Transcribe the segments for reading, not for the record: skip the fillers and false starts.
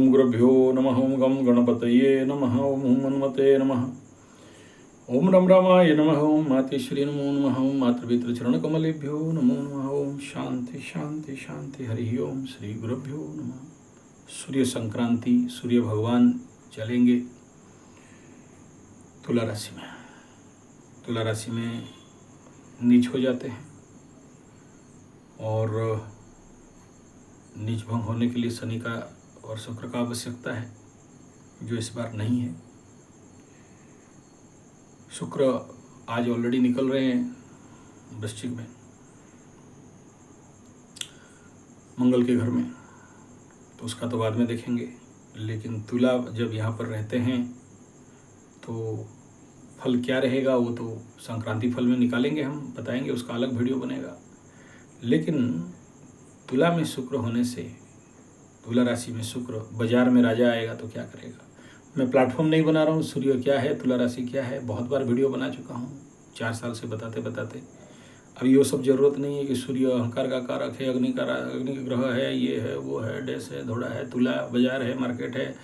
ओम गुरुभ्यो नमः। ओम गम गणपतये नमः। ओम हनुमते नमः। ओम रम रामाय नमः। ओम मातेश्वरी नमो नमः। ओम मातृपितृ चरण कमलेभ्यो नमो नमः। ओम शांति शांति शांति। हरि ओम श्री गुरुभ्यो नमः। सूर्य संक्रांति, सूर्य भगवान चलेंगे तुला राशि में। तुला राशि में नीच हो जाते हैं और नीच भंग होने के लिए शनि का और शुक्र का आवश्यकता है, जो इस बार नहीं है। शुक्र आज ऑलरेडी निकल रहे हैं वृश्चिक में, मंगल के घर में, तो उसका तो बाद में देखेंगे। लेकिन तुला जब यहाँ पर रहते हैं तो फल क्या रहेगा वो तो संक्रांति फल में निकालेंगे, हम बताएंगे, उसका अलग वीडियो बनेगा। लेकिन तुला में शुक्र होने से, तुला राशि में शुक्र, बाजार में राजा आएगा तो क्या करेगा। मैं प्लेटफॉर्म नहीं बना रहा हूँ, सूर्य क्या है, तुला राशि क्या है, बहुत बार वीडियो बना चुका हूँ 4 साल से बताते बताते। अब ये सब ज़रूरत नहीं है कि सूर्य अहंकार का कारक है, अग्नि का ग्रह है, ये है वो है, डैश है, धोड़ा है, तुला बाजार है, मार्केट है,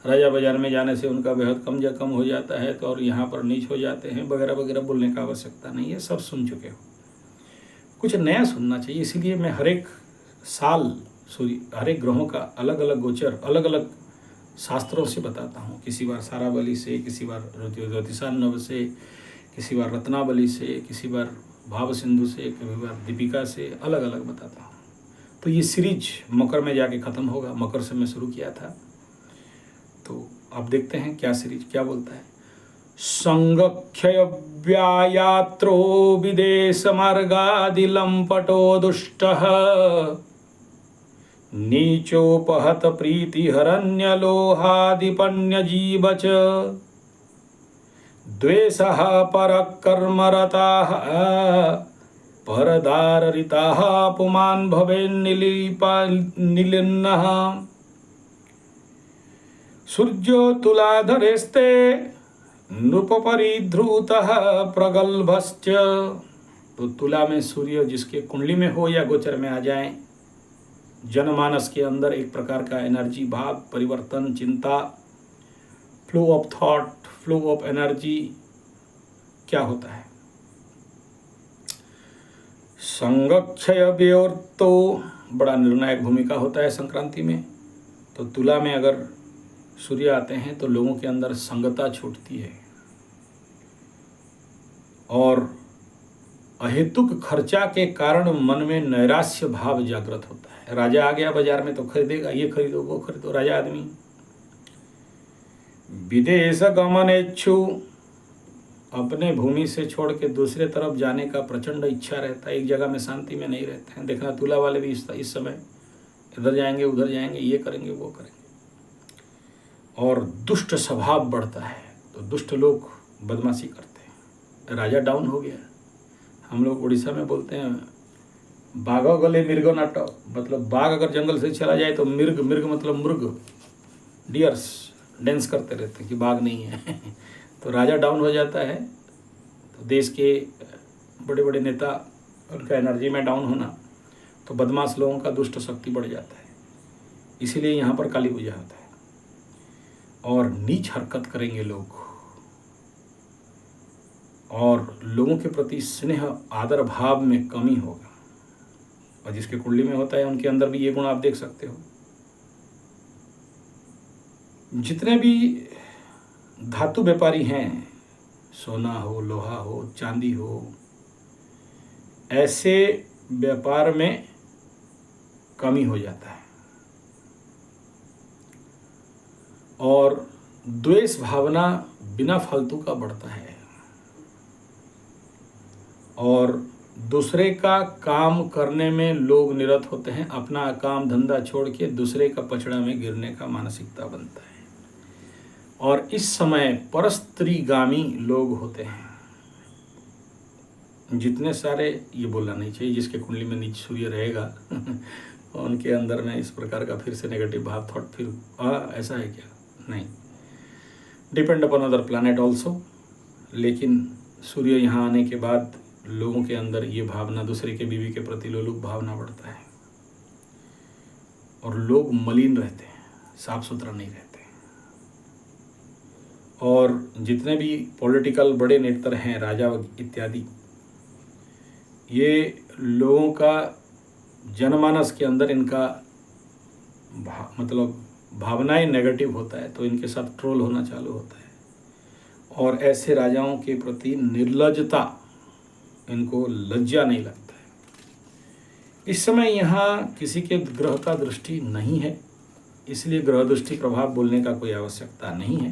राजा बाजार में जाने से उनका बेहद कम हो जाता है तो और यहाँ पर नीच हो जाते हैं वगैरह वगैरह बोलने का आवश्यकता नहीं है, सब सुन चुके हो। कुछ नया सुनना चाहिए, इसीलिए मैं हर एक साल सूर्य, हर एक ग्रहों का अलग अलग गोचर अलग अलग शास्त्रों से बताता हूँ। किसी बार सारावली से, किसी बार ज्योतिषान्नव से, किसी बार रत्नावली से, किसी बार भाव सिंधु से, कभी बार दीपिका से, अलग अलग बताता हूँ। तो ये सीरीज मकर में जाके ख़त्म होगा। मकर से मैं शुरू किया था, तो आप देखते हैं क्या सीरीज क्या बोलता है। संगक्षय व्यायात्रो विदेश मार्गादिलंपटो दुष्टः नीचोपहत प्रीतिहरण्यलोहादिपन्यजीव च द्वेषः परकर्मरताः परदाररिताः पुमान् भवेन्निलिन्नः सूर्यो तुलाधरेस्ते नृपपरिध्रुतः प्रगल्भश्च। तो तुला में सूर्य जिसके कुंडली में हो या गोचर में आ जाए, जनमानस के अंदर एक प्रकार का एनर्जी भाव परिवर्तन, चिंता, flow of thought, flow of energy क्या होता है। संगक्षय व्योर्तो बड़ा निर्णायक भूमिका होता है संक्रांति में। तो तुला में अगर सूर्य आते हैं तो लोगों के अंदर संगता छूटती है और अहेतुक खर्चा के कारण मन में नैराश्य भाव जागृत होता है। राजा आ गया बाजार में तो खरीदेगा, ये खरीदो वो खरीदो, राजा आदमी। विदेश गमनेच्छु, अपने भूमि से छोड़ के दूसरे तरफ जाने का प्रचंड इच्छा रहता है, एक जगह में शांति में नहीं रहते हैं। देखना तुला वाले भी इस समय इधर जाएंगे उधर जाएंगे, ये करेंगे वो करेंगे। और दुष्ट स्वभाव बढ़ता है, तो दुष्ट लोग बदमाशी करते हैं। राजा डाउन हो गया। हम लोग उड़ीसा में बोलते हैं बाघ गले मिर्ग नाट, मतलब बाघ अगर जंगल से चला जाए तो मिर्ग, मिर्ग मतलब मुर्ग, डियर्स डांस करते रहते हैं कि बाघ नहीं है। तो राजा डाउन हो जाता है तो देश के बड़े बड़े नेता, उनका एनर्जी में डाउन होना, तो बदमाश लोगों का दुष्ट शक्ति बढ़ जाता है। इसीलिए यहाँ पर काली पूजा होता है। और नीच हरकत करेंगे लोग और लोगों के प्रति स्नेह आदर भाव में कमी होगा। और जिसके कुंडली में होता है उनके अंदर भी ये गुण आप देख सकते हो। जितने भी धातु व्यापारी हैं, सोना हो, लोहा हो, चांदी हो, ऐसे व्यापार में कमी हो जाता है। और द्वेष भावना बिना फालतू का बढ़ता है और दूसरे का काम करने में लोग निरत होते हैं। अपना काम धंधा छोड़ के दूसरे का पचड़ा में गिरने का मानसिकता बनता है। और इस समय परस्त्रीगामी लोग होते हैं। जितने सारे, ये बोलना नहीं चाहिए, जिसके कुंडली में नीच सूर्य रहेगा उनके अंदर में इस प्रकार का फिर से नेगेटिव भाव थॉट, फिर ऐसा है क्या, नहीं, depend upon other planet also. लेकिन सूर्य यहाँ आने के बाद लोगों के अंदर ये भावना, दूसरे के बीवी के प्रति लोलुप भावना बढ़ता है और लोग मलिन रहते हैं। साफ सुथरा नहीं रहते। और जितने भी पॉलिटिकल बड़े नेता हैं, राजा इत्यादि, ये लोगों का जनमानस के अंदर इनका मतलब भावनाएं नेगेटिव होता है, तो इनके साथ ट्रोल होना चालू होता है। और ऐसे राजाओं के प्रति निर्लज्जता, इनको लज्जा नहीं लगता है। इस समय यहाँ किसी के ग्रह का दृष्टि नहीं है, इसलिए ग्रह दृष्टि प्रभाव बोलने का कोई आवश्यकता नहीं है।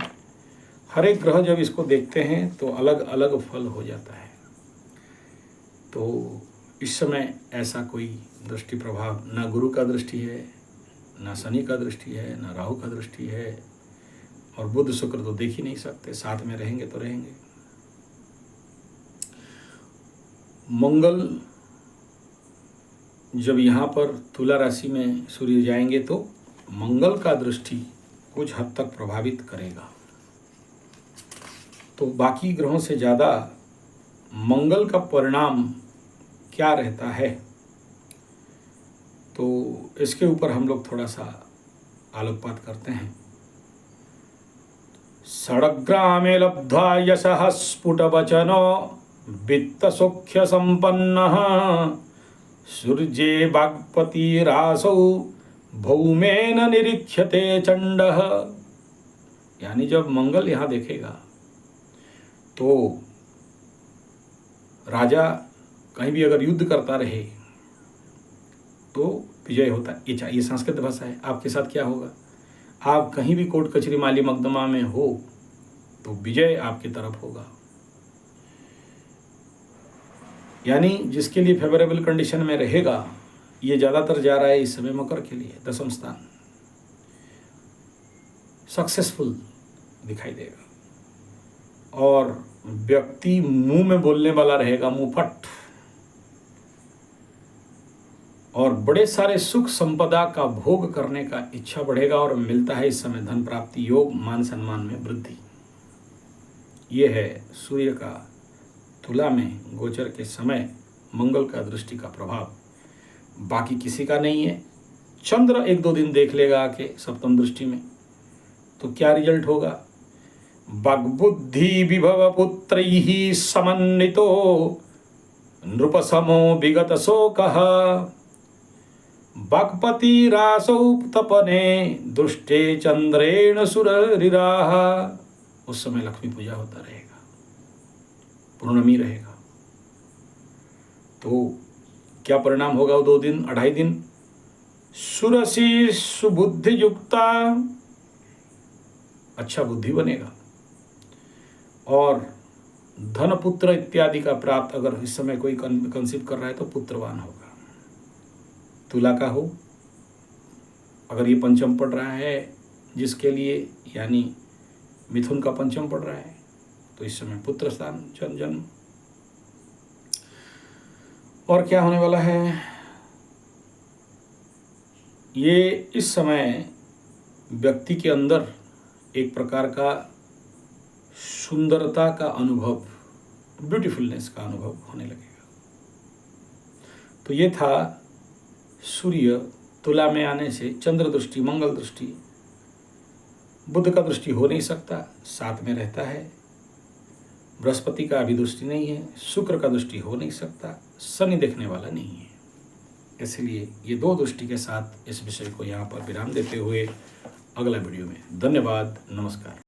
हर एक ग्रह जब इसको देखते हैं तो अलग अलग फल हो जाता है। तो इस समय ऐसा कोई दृष्टि प्रभाव, ना गुरु का दृष्टि है, ना शनि का दृष्टि है, ना राहु का दृष्टि है, और बुध शुक्र तो देख ही नहीं सकते, साथ में रहेंगे तो रहेंगे। मंगल जब यहाँ पर तुला राशि में सूर्य जाएंगे तो मंगल का दृष्टि कुछ हद तक प्रभावित करेगा। तो बाकी ग्रहों से ज़्यादा मंगल का परिणाम क्या रहता है, तो इसके ऊपर हम लोग थोड़ा सा आलोकपात करते हैं। षड्ग्रामे लब्ध्वा यशः स्फुटवचनो वित्तसौख्य संपन्नः सूर्ये वाग्पतिरासौ भौमेन निरीक्ष्यते चंडः। यानी जब मंगल यहाँ देखेगा तो राजा कहीं भी अगर युद्ध करता रहे तो विजय होता है। ये संस्कृत भाषा है। आपके साथ क्या होगा, आप कहीं भी कोर्ट कचहरी माली मकदमा में हो तो विजय आपकी तरफ होगा। यानी जिसके लिए फेवरेबल कंडीशन में रहेगा, ये ज़्यादातर जा रहा है इस समय मकर के लिए, दशम स्थान सक्सेसफुल दिखाई देगा। और व्यक्ति मुंह में बोलने वाला रहेगा, मुंहफट, और बड़े सारे सुख संपदा का भोग करने का इच्छा बढ़ेगा। और मिलता है इस समय धन प्राप्ति योग, मान सम्मान में वृद्धि। ये है सूर्य का तुला में गोचर के समय मंगल का दृष्टि का प्रभाव। बाकी किसी का नहीं है। चंद्र एक दो दिन देख लेगा आके सप्तम दृष्टि में, तो क्या रिजल्ट होगा। वाग्बुद्धि विभव पुत्रैः समन्वितो नृपसमो विगत शोकः वाग्पतिरासौ तपने दुष्टे चंद्रेण सुररिराः। उस समय लक्ष्मी पूजा होता रहेगा, पूर्णमी रहेगा। तो क्या परिणाम होगा वो 2 दिन 2.5 दिन। सुरसी सुबुद्धि युक्ता, अच्छा बुद्धि बनेगा। और धन पुत्र इत्यादि का प्राप्त, अगर इस समय कोई कंसीव कर रहा है तो पुत्रवान होगा। तुला का हो, अगर ये पंचम पढ़ रहा है जिसके लिए, यानी मिथुन का पंचम पढ़ रहा है, तो इस समय पुत्र स्थान जन्म। और क्या होने वाला है, ये इस समय व्यक्ति के अंदर एक प्रकार का सुंदरता का अनुभव, ब्यूटीफुलनेस का अनुभव होने लगेगा। तो ये था सूर्य तुला में आने से चंद्र दृष्टि, मंगल दृष्टि। बुध का दृष्टि हो नहीं सकता, साथ में रहता है। बृहस्पति का अभी दृष्टि नहीं है, शुक्र का दृष्टि हो नहीं सकता, शनि देखने वाला नहीं है। इसलिए ये 2 दृष्टि के साथ इस विषय को यहाँ पर विराम देते हुए अगला वीडियो में। धन्यवाद, नमस्कार।